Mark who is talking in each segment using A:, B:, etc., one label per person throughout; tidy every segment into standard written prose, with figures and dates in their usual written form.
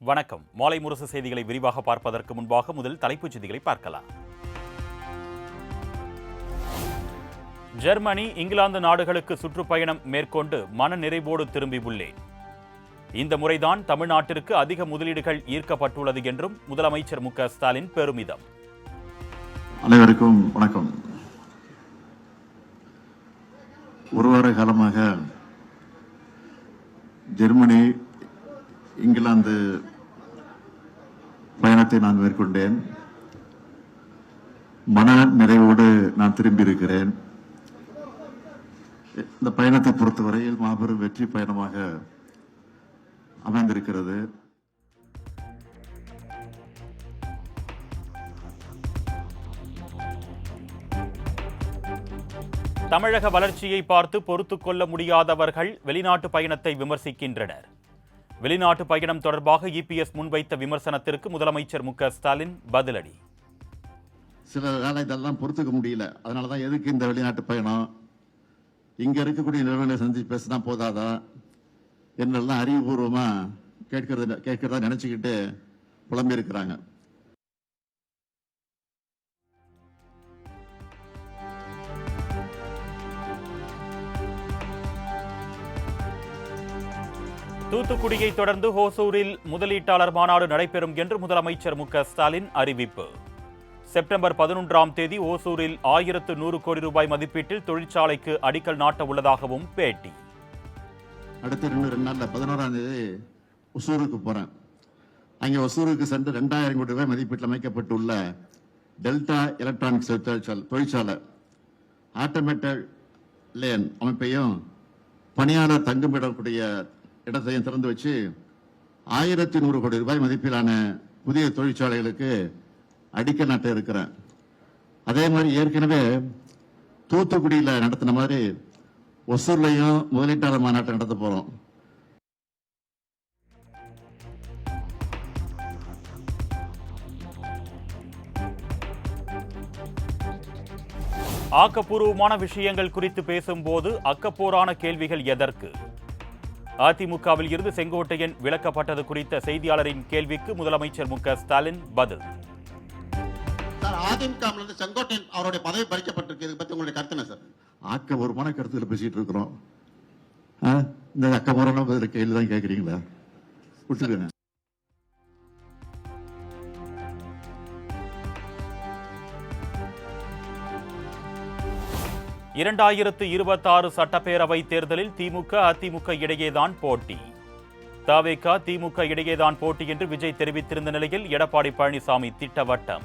A: வணக்கம். மாலை முரசு செய்திகளை விரிவாக பார்ப்பதற்கு முன்பாக முதல் தலைப்புச் செய்திகளை பார்க்கலாம். ஜெர்மனி, இங்கிலாந்து நாடுகளுக்கு சுற்றுப்பயணம் மேற்கொண்டு மன நிறைவோடு திரும்பியுள்ளேன். இந்த முறைதான் தமிழ்நாட்டிற்கு அதிக முதலீடுகள் ஈர்க்கப்பட்டுள்ளது என்றும் முதலமைச்சர் மு.க.ஸ்டாலின் பெருமிதம்.
B: அனைவருக்கும் வணக்கம். ஒரு வார காலமாக ஜெர்மனி, இங்கிலாந்து பயணத்தை நான் மேற்கொண்டேன். மன நிறைவோடு நான் திரும்பியிருக்கிறேன். இந்த பயணத்தை பொறுத்தவரையில் மாபெரும் வெற்றி பயணமாக அமைந்திருக்கிறது.
A: தமிழக வளர்ச்சியை பார்த்து பொறுத்துக் கொள்ள முடியாதவர்கள் வெளிநாட்டு பயணத்தை விமர்சிக்கின்றனர். வெளிநாட்டு பயணம் தொடர்பாக இபிஎஸ் முன்வைத்த விமர்சனத்திற்கு முதலமைச்சர் மு.க.ஸ்டாலின் பதிலடி.
B: சிலரால இதெல்லாம் பொறுத்துக்க முடியல. அதனாலதான் எதுக்கு இந்த வெளிநாட்டு பயணம், இங்க இருக்கக்கூடிய நிறுவனங்களை சந்திச்சு பேசினா போதாதா என்னெல்லாம் அறிவுபூர்வமா கேட்கறதா நினைச்சுக்கிட்டு புலம்பி இருக்கிறாங்க.
A: தூத்துக்குடியை தொடர்ந்து ஹோசூரில் முதலீட்டாளர் மாநாடு நடைபெறும் என்று முதலமைச்சர் மு.க.ஸ்டாலின் அறிவிப்பு. செப்டம்பர் 11ஆம் தேதி ஓசூரில் 1100 கோடி ரூபாய் மதிப்பீட்டில் தொழிற்சாலைக்கு அடிக்கல் நாட்ட உள்ளதாகவும் பேட்டி.
B: அடுத்த 2 நாள்ல 11ஆம் தேதி ஒசூருக்கு போறேன். அங்கே ஒசூருக்கு சென்று 2000 கோடி ரூபாய் மதிப்பீட்டில் அமைக்கப்பட்டுள்ள டெல்டா எலக்ட்ரானிக்ஸ் தொழிற்சாலை ஆட்டோமேட்டட் லேன் அமைப்பையும் பணியாளர் தங்குமிடக்கூடிய இடத்தையும் திறந்து வச்சு 1100 கோடி ரூபாய் மதிப்பிலான புதிய தொழிற்சாலைகளுக்கு அடிக்கல் நாட்ட இருக்கிறேன். அதே மாதிரி ஏற்கனவே தூத்துக்குடியில் நடத்தின மாதிரி ஒசூர்லையும் முதலீட்டாளர் மாநாட்டை நடத்த போறோம்.
A: ஆக்கப்பூர்வமான விஷயங்கள் குறித்து பேசும்போது அக்கப்போரான கேள்விகள் எதற்கு? அதிமுகவில் இருந்து செங்கோட்டையன் விலக்கப்பட்டது குறித்த செய்தியாளரின் கேள்விக்கு முதலமைச்சர் மு.க.ஸ்டாலின் பதில்.
B: அதிமுக செங்கோட்டையன் அவருடைய பதவி பறிக்கப்பட்டிருக்கு, பத்தி உங்களுடைய கருத்து என்ன சார்? ஆக்கப்பூர்வமான கருத்துல பேசிட்டு இருக்கிறோம். இந்த அக்கப்பூர்வமான கேள்வி தான் கேட்கறீங்களா? விட்டுருங்க.
A: இரண்டாயிரத்து 26 சட்டப்பேரவை தேர்தலில் திமுக, அதிமுக இடையேதான் போட்டி. தவேக, திமுக இடையேதான் போட்டி என்று விஜய் தெரிவித்திருந்த நிலையில் எடப்பாடி பழனிசாமி திட்டவட்டம்.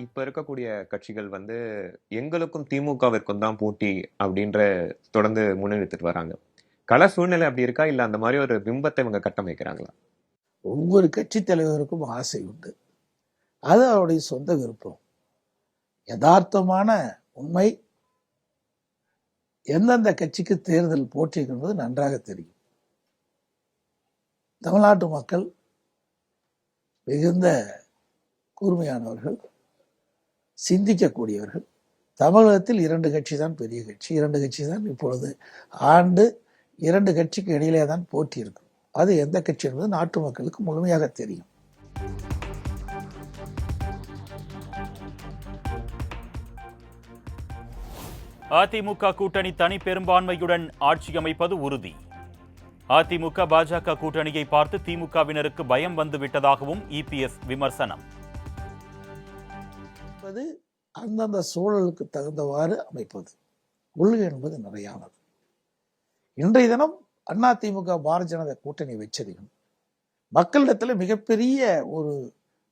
C: இப்ப இருக்கக்கூடிய கட்சிகள் எங்களுக்கும் திமுகவிற்கும் தான் போட்டி அப்படின்ற தொடர்ந்து முன்னெடுத்துட்டு வராங்க. கள சூழ்நிலை அப்படி இருக்கா, இல்ல அந்த மாதிரி ஒரு பிம்பத்தை இவங்க கட்டமைக்கிறாங்களா?
D: ஒவ்வொரு கட்சி தலைவருக்கும் ஆசை உண்டு. அது அவருடைய சொந்த விருப்பம். யதார்த்தமான உண்மை எந்தெந்த கட்சிக்கு தேர்தல் போட்டி என்பது நன்றாக தெரியும். தமிழ்நாட்டு மக்கள் மிகுந்த கூர்மையானவர்கள், சிந்திக்கக்கூடியவர்கள். தமிழகத்தில் 2 கட்சி தான் பெரிய கட்சி, 2 கட்சி தான் இப்பொழுது ஆண்டு 2 கட்சிக்கு இடையிலே தான் போட்டி இருக்கும். அது எந்த கட்சி என்பது நாட்டு மக்களுக்கு முழுமையாக தெரியும்.
A: அதிமுக கூட்டணி தனி பெரும்பான்மையுடன் ஆட்சி அமைப்பது உறுதி. அதிமுக, பாஜக கூட்டணியை பார்த்து திமுகவினருக்கு பயம் வந்துவிட்டதாகவும் இபிஎஸ் விமர்சனம்.
D: அந்தந்த சூழலுக்கு தகுந்தவாறு அமைப்பது கொள்கை என்பது நிறையானது. இன்றைய தினம் அதிமுக பாரதிய ஜனதா கூட்டணி வச்சதையும் மக்களிடத்தில் மிகப்பெரிய ஒரு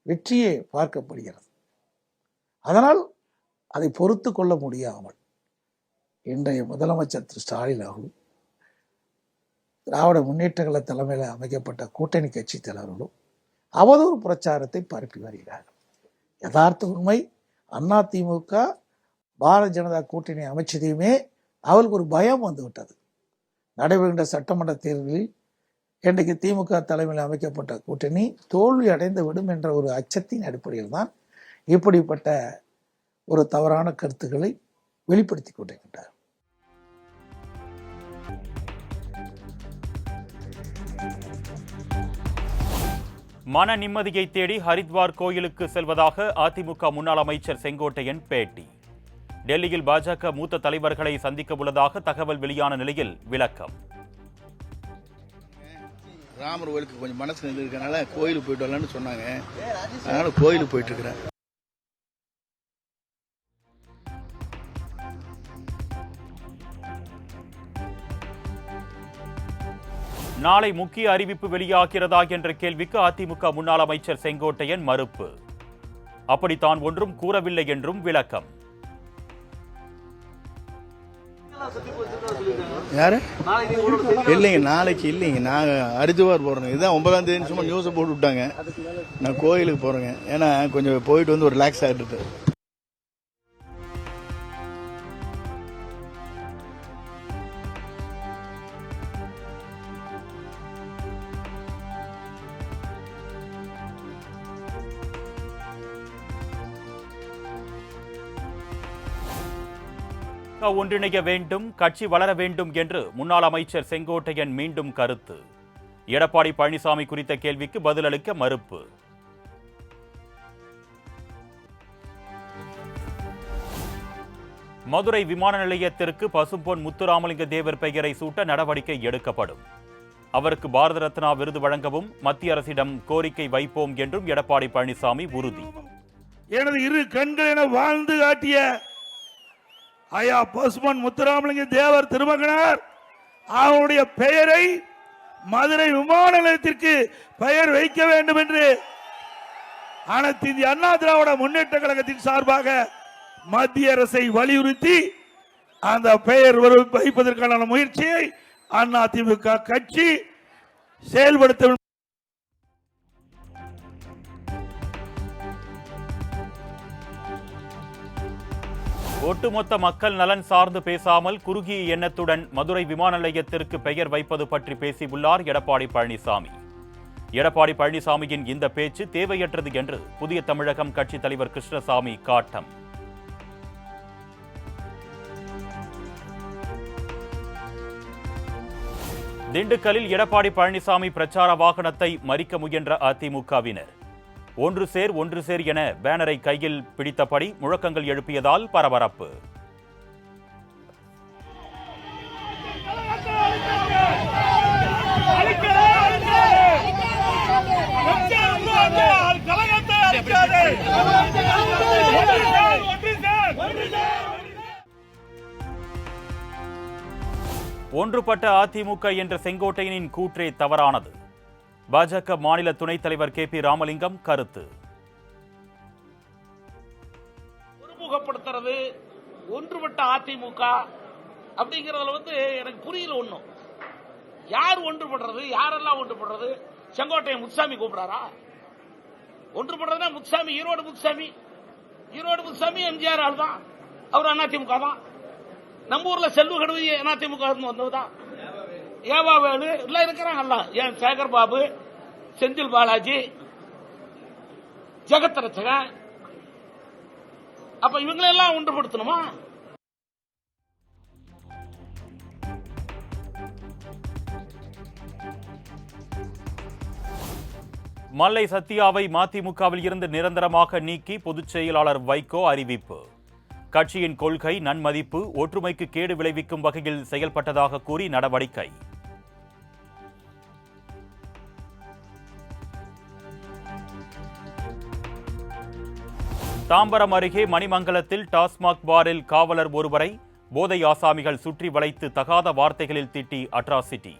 D: வெற்றியை பார்க்கப்படுகிறது. அதனால் அதை பொறுத்து கொள்ள முடியாமல் இன்றைய முதலமைச்சர் திரு ஸ்டாலின் அவர்களும் திராவிட முன்னேற்ற கழக தலைமையில் அமைக்கப்பட்ட கூட்டணி கட்சி தலைவர்களும் அவதூறு பிரச்சாரத்தை பரப்பி வருகிறார்கள். யதார்த்த உண்மை, அதிமுக பாரதிய ஜனதா கூட்டணி அமைச்சதையுமே அவளுக்கு ஒரு பயம் வந்துவிட்டது. நடைபெறுகின்ற சட்டமன்ற தேர்தலில் இன்றைக்கு திமுக தலைமையில் அமைக்கப்பட்ட கூட்டணி தோல்வி அடைந்து விடும் என்ற ஒரு அச்சத்தின் அடிப்படையில் தான் இப்படிப்பட்ட ஒரு தவறான கருத்துக்களை வெளிப்படுத்திக் கொண்டிருக்கின்றார்.
A: மன நிம்மதியை தேடி ஹரித்வார் கோயிலுக்கு செல்வதாக அதிமுக முன்னாள் அமைச்சர் செங்கோட்டையன் பேட்டி. டெல்லியில் பாஜக மூத்த தலைவர்களை சந்திக்க உள்ளதாக தகவல் வெளியான நிலையில் விளக்கம்.
E: ராமர் கோயிலுக்கு கொஞ்சம் மனசு இருக்கனால கோயிலுக்கு போயிட்டு வரலான்னு சொன்னாங்க. அதனால கோயிலுக்கு போயிட்டு இருக்கிறேன்.
A: நாளை முக்கிய அறிவிப்பு வெளியாகிறதா என்ற கேள்விக்கு அதிமுக முன்னாள் அமைச்சர் செங்கோட்டையன் மறுப்பு. அப்படி தான் ஒன்றும் கூறவில்லை என்றும் விளக்கம்.
E: யாரு இல்லைங்க, நாளைக்கு இல்லைங்க, நான் ஹரித்வார் போறேங்க. இதுதான் 9ஆம் தேதி சும்மா நியூஸை போட்டு விட்டாங்க. நான் கோயிலுக்கு போறேங்க. ஏன்னா கொஞ்சம் போயிட்டு வந்து ஒரு ரிலாக்ஸ் ஆகிட்டு.
A: ஒன்றிணைய வேண்டும், கட்சி வளர வேண்டும் என்று முன்னாள் அமைச்சர் செங்கோட்டையன் மீண்டும் கருத்து. எடப்பாடி பழனிசாமி குறித்த கேள்விக்கு பதிலளிக்க மறுப்பு. மதுரை விமான நிலையத்திற்கு பசும்பொன் முத்துராமலிங்க தேவர் பெயரை சூட்ட நடவடிக்கை எடுக்கப்படும். அவருக்கு பாரத ரத்னா விருது வழங்கவும் மத்திய அரசிடம் கோரிக்கை வைப்போம் என்றும் எடப்பாடி பழனிசாமி உறுதி.
F: எனது இரு கண்கள் என வாழ்ந்து காட்டிய ஐயா பசும்பொன் முத்துராமலிங்க தேவர் திருமகனார் அவருடைய பெயரை மதுரை விமான நிலையத்திற்கு பெயர் வைக்க வேண்டும் என்று அனைத்து இந்திய அண்ணா திராவிட முன்னேற்ற கழகத்தின் சார்பாக மத்திய அரசை வலியுறுத்தி அந்த பெயர் வைப்பதற்கான முயற்சியை அதிமுக கட்சி செயல்படுத்த.
A: ஒட்டுமொத்த மக்கள் நலன் சார்ந்து பேசாமல் குறுகிய எண்ணத்துடன் மதுரை விமான நிலையத்திற்கு பெயர் வைப்பது பற்றி பேசியுள்ளார் எடப்பாடி பழனிசாமி. எடப்பாடி பழனிசாமியின் இந்த பேச்சு தேவையற்றது என்று புதிய தமிழகம் கட்சி தலைவர் கிருஷ்ணசாமி காட்டம். திண்டுக்கல்லில் எடப்பாடி பழனிசாமி பிரச்சார வாகனத்தை மறிக்க முயன்ற அதிமுகவினர் ஒன்று சேர் என பேனரை கையில் பிடித்தபடி முழக்கங்கள் எழுப்பியதால் பரபரப்பு. ஒன்றுபட்ட அதிமுக என்ற செங்கோட்டையனின் கூற்றே தவறானது. பாஜக மாநில துணைத் தலைவர் KP ராமலிங்கம் கருத்து.
G: ஒருமுகப்படுத்துறது ஒன்றுபட்ட அதிமுக அப்படிங்கறதுல எனக்கு புரியல. ஒண்ணும் யார் ஒன்றுபடுறது, யாரெல்லாம் ஒன்றுபடுறது? செங்கோட்டையன் முத்துசாமி கூப்பிடாரா? ஒன்றுபடுறதுனா முத்துசாமி, ஈரோடு முத்துசாமி எம்ஜிஆர் ஆள் தான். அவர் அதிமுக தான். நம்ம ஊர்ல செல்வ கணபதி அதிமுக வந்ததுதான். ஏவா வேலு எல்லாம் இருக்கிறாங்கல்ல, ஏன் சேகர் பாபு, செந்தில் பாலாஜி, ஜெகத் ரட்சகன். அப்ப இவங்களெல்லாம் ஒன்றுபடுத்தணுமா?
A: மல்லை சத்யாவை மதிமுகவில் இருந்து நிரந்தரமாக நீக்கி பொதுச் செயலாளர் வைகோ அறிவிப்பு. கட்சியின் கொள்கை நன்மதிப்பு ஒற்றுமைக்கு கேடு விளைவிக்கும் வகையில் செயல்பட்டதாக கூறி நடவடிக்கை. தாம்பரம் அருகே மணிமங்கலத்தில் டாஸ்மாக் பாரில் காவலர் ஒருவரை போதை ஆசாமிகள் சுற்றி வளைத்து தகாத வார்த்தைகளில் திட்டி அட்ராசிட்டி.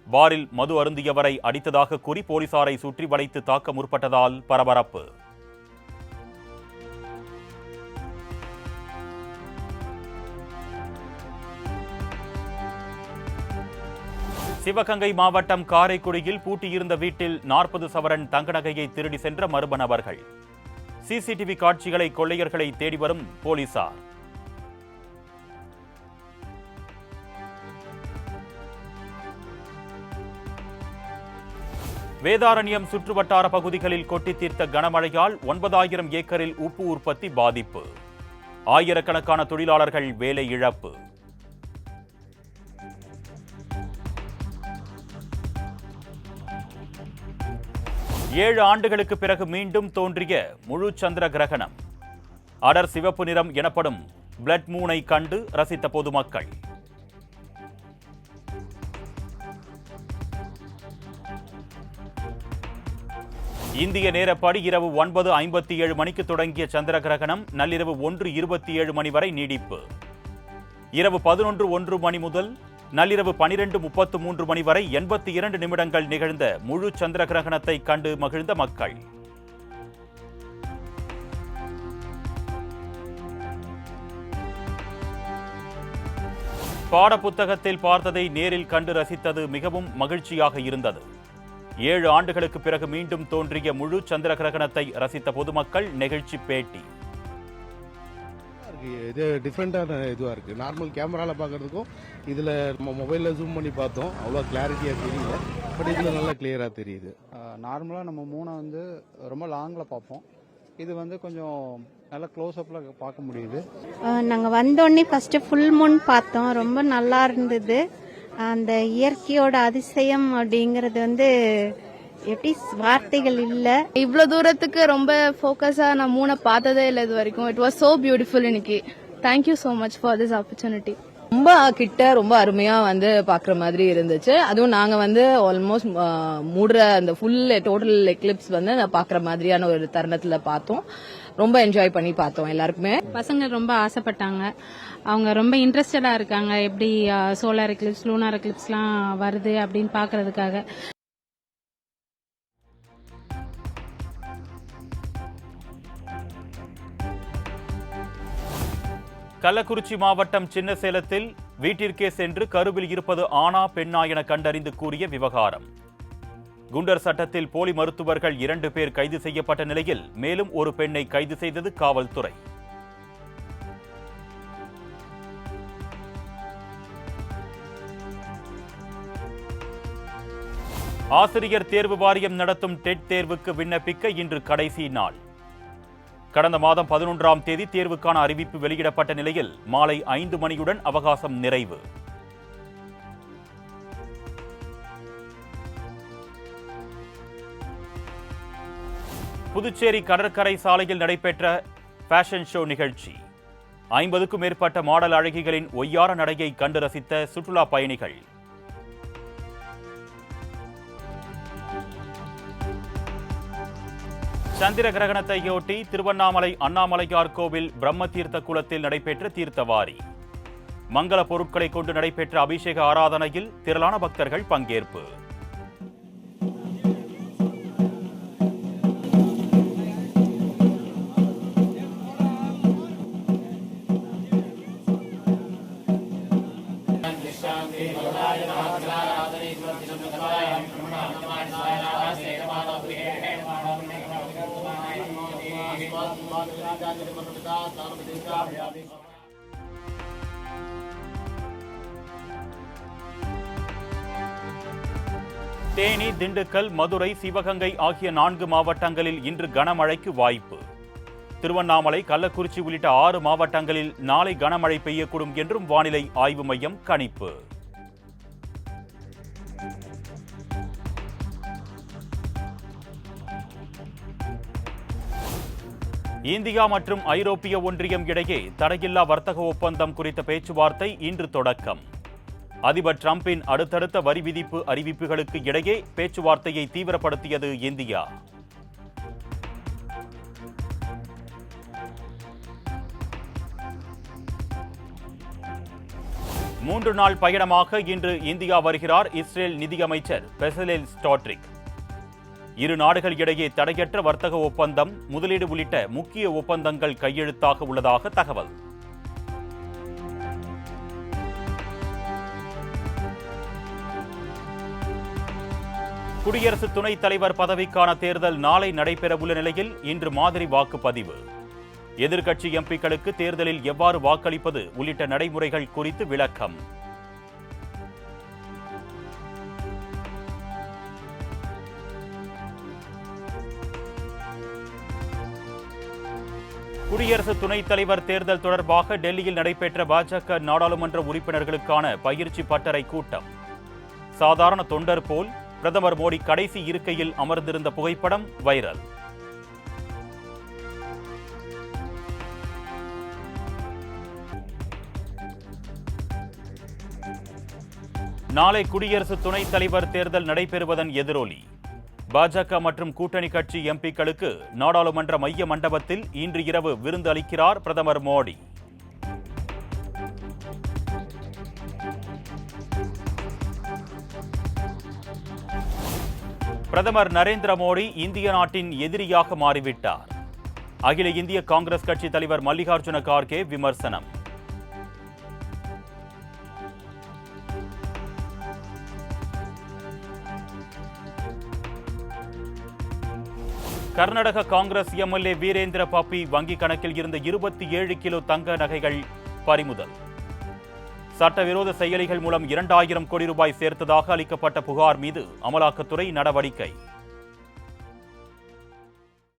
A: பாரில் மது அருந்தியவரை அடித்ததாக கூறி போலீசாரை சுற்றி வளைத்து தாக்க முற்பட்டதால் பரபரப்பு. சிவகங்கை மாவட்டம் காரைக்குடியில் பூட்டியிருந்த வீட்டில் 40 சவரன் தங்க நகையை திருடி சென்ற மர்ம நபர்கள். சிசிடிவி காட்சிகளை கொள்ளையர்களை தேடி வரும் போலீசார். வேதாரண்யம் சுற்றுவட்டார பகுதிகளில் கொட்டி தீர்த்த கனமழையால் 9000 ஏக்கரில் உப்பு உற்பத்தி பாதிப்பு. ஆயிரக்கணக்கான தொழிலாளர்கள் வேலை இழப்பு. 7 ஆண்டுகளுக்கு பிறகு மீண்டும் தோன்றிய முழு சந்திர கிரகணம். அடர் சிவப்பு நிறம் எனப்படும் பிளட் மூனை கண்டு ரசித்த பொதுமக்கள். இந்திய நேரப்படி இரவு 9:57 மணிக்கு தொடங்கிய சந்திர கிரகணம் நள்ளிரவு 1:27 மணி வரை நீடிப்பு. இரவு 11:01 மணி முதல் நள்ளிரவு 12:33 மணி வரை 82 நிமிடங்கள் நிகழ்ந்த முழு சந்திர கிரகணத்தை கண்டு மகிழ்ந்த மக்கள். பாடப்புத்தகத்தில் பார்த்ததை நேரில் கண்டு ரசித்தது மிகவும் மகிழ்ச்சியாக இருந்தது. 7 ஆண்டுகளுக்கு பிறகு மீண்டும் தோன்றிய முழு சந்திர கிரகணத்தை ரசித்த பொதுமக்கள் நெகிழ்ச்சி பேட்டி.
H: இது டிஃப்ரெண்டான இதுவாக இருக்குது. நார்மல் கேமராவில் பார்க்குறதுக்கும் இதில் நம்ம மொபைலில் ஜூம் பண்ணி பார்த்தோம், அவ்வளோ கிளாரிட்டியாக தெரியல. பட் இதில் நல்லா கிளியராக தெரியுது.
I: நார்மலாக நம்ம மூணை வந்து ரொம்ப லாங்கில் பார்ப்போம், இது வந்து கொஞ்சம் நல்லா க்ளோஸ்அப்பில் பார்க்க முடியுது.
J: நாங்கள் வந்தோடனே ஃபஸ்ட்டு ஃபுல் மூன் பார்த்தோம், ரொம்ப நல்லா இருந்தது. அந்த இயற்கையோட அதிசயம் அப்படிங்கிறது வந்து எப்படி வார்த்தைகள் இல்லை.
K: இவ்வளோ தூரத்துக்கு ரொம்ப ஃபோக்கஸாக நான் மூணை பார்த்ததே இல்லை இது வரைக்கும். இட் வாஸ் ஸோ பியூட்டிஃபுல் இன்னைக்கு. Thank you so much for this opportunity.
L: ரொம்ப கிட்ட ரொம்ப அருமையா வந்து பாக்குற மாதிரி இருந்துச்சு. அதுவும் நாங்க வந்து ஆல்மோஸ்ட் மூடுற அந்த ஃபுல் டோட்டல் எக்லிப்ஸ் வந்து பாக்குற மாதிரியான ஒரு தருணத்துல பார்த்தோம். ரொம்ப என்ஜாய் பண்ணி பார்த்தோம் எல்லாருக்குமே.
M: பசங்க ரொம்ப ஆசைப்பட்டாங்க, அவங்க ரொம்ப இன்ட்ரெஸ்டடா இருக்காங்க எப்படி சோலார் எக்லிப்ஸ் லூனார் எக்லிப்ஸ்லாம் வருது அப்படின்னு பாக்குறதுக்காக.
A: கள்ளக்குறிச்சி மாவட்டம் சின்னசேலத்தில் வீட்டிற்கே சென்று கருவில் இருப்பது ஆணா பெண்ணா என கண்டறிந்து கூறிய விவகாரம். குண்டர் சட்டத்தில் போலி மருத்துவர்கள் 2 பேர் கைது செய்யப்பட்ட நிலையில் மேலும் ஒரு பெண்ணை கைது செய்தது காவல்துறை. ஆசிரியர் தேர்வு வாரியம் நடத்தும் டெட் தேர்வுக்கு விண்ணப்பிக்க இன்று கடைசி நாள். கடந்த மாதம் 11ஆம் தேதி தேர்வுக்கான அறிவிப்பு வெளியிடப்பட்ட நிலையில் மாலை 5 மணியுடன் அவகாசம் நிறைவு. புதுச்சேரி கடற்கரை சாலையில் நடைபெற்ற ஃபேஷன் ஷோ நிகழ்ச்சி. 50க்கும் மேற்பட்ட மாடல் அழகிகளின் ஒய்யார நடையை கண்டு ரசித்த சுற்றுலா பயணிகள். சந்திர கிரகணத்தையொட்டி திருவண்ணாமலை அண்ணாமலையார் கோவில் பிரம்ம தீர்த்த குளத்தில் நடைபெற்ற தீர்த்தவாரி. மங்கள பொருட்களை கொண்டு நடைபெற்ற அபிஷேக ஆராதனையில் திரளான பக்தர்கள் பங்கேற்பு. தேனி, திண்டுக்கல், மதுரை, சிவகங்கை ஆகிய 4 மாவட்டங்களில் இன்று கனமழைக்கு வாய்ப்பு. திருவண்ணாமலை, கள்ளக்குறிச்சி உள்ளிட்ட 6 மாவட்டங்களில் நாளை கனமழை பெய்யக்கூடும் என்றும் வானிலை ஆய்வு மையம் கணிப்பு. இந்தியா மற்றும் ஐரோப்பிய ஒன்றியம் இடையே தடையில்லா வர்த்தக ஒப்பந்தம் குறித்த பேச்சுவார்த்தை இன்று தொடக்கம். அதிபர் டிரம்பின் அடுத்தடுத்த வரி விதிப்பு அறிவிப்புகளுக்கு இடையே பேச்சுவார்த்தையை தீவிரப்படுத்தியது இந்தியா. மூன்று நாள் பயணமாக இன்று இந்தியா வருகிறார் இஸ்ரேல் நிதியமைச்சர் பெசலேல் ஸ்டாட்ரிக். இரு நாடுகள் இடையே தடையற்ற வர்த்தக ஒப்பந்தம், முதலீடு உள்ளிட்ட முக்கிய ஒப்பந்தங்கள் கையெழுத்தாக உள்ளதாக தகவல். குடியரசு துணைத் தலைவர் பதவிக்கான தேர்தல் நாளை நடைபெறவுள்ள நிலையில் இன்று மாதிரி வாக்குப்பதிவு. எதிர்க்கட்சி எம்பிக்களுக்கு தேர்தலில் எவ்வாறு வாக்களிப்பது உள்ளிட்ட நடைமுறைகள் குறித்து விளக்கம். குடியரசு துணைத் தலைவர் தேர்தல் தொடர்பாக டெல்லியில் நடைபெற்ற பாஜக நாடாளுமன்ற உறுப்பினர்களுக்கான பயிற்சி பட்டறை கூட்டம். சாதாரண தொண்டர் போல் பிரதமர் மோடி கடைசி இருக்கையில் அமர்ந்திருந்த புகைப்படம் வைரல். நாளை குடியரசு துணைத் தலைவர் தேர்தல் நடைபெறுவதன் எதிரொலி. பாஜக மற்றும் கூட்டணி கட்சி எம்பிக்களுக்கு நாடாளுமன்ற மைய மண்டபத்தில் இன்று இரவு விருந்து அளிக்கிறார் பிரதமர் மோடி. பிரதமர் நரேந்திர மோடி இந்திய நாட்டின் எதிரியாக மாறிவிட்டார். அகில இந்திய காங்கிரஸ் கட்சி தலைவர் மல்லிகார்ஜுன கார்கே விமர்சனம். கர்நாடக காங்கிரஸ் எம்எல்ஏ வீரேந்திர பாப்பி வங்கி கணக்கில் இருந்த 27 கிலோ தங்க நகைகள் பறிமுதல். சட்டவிரோத செயலிகள் மூலம் 2000 கோடி ரூபாய் சேர்த்ததாக அளிக்கப்பட்ட புகார் மீது அமலாக்கத்துறை நடவடிக்கை.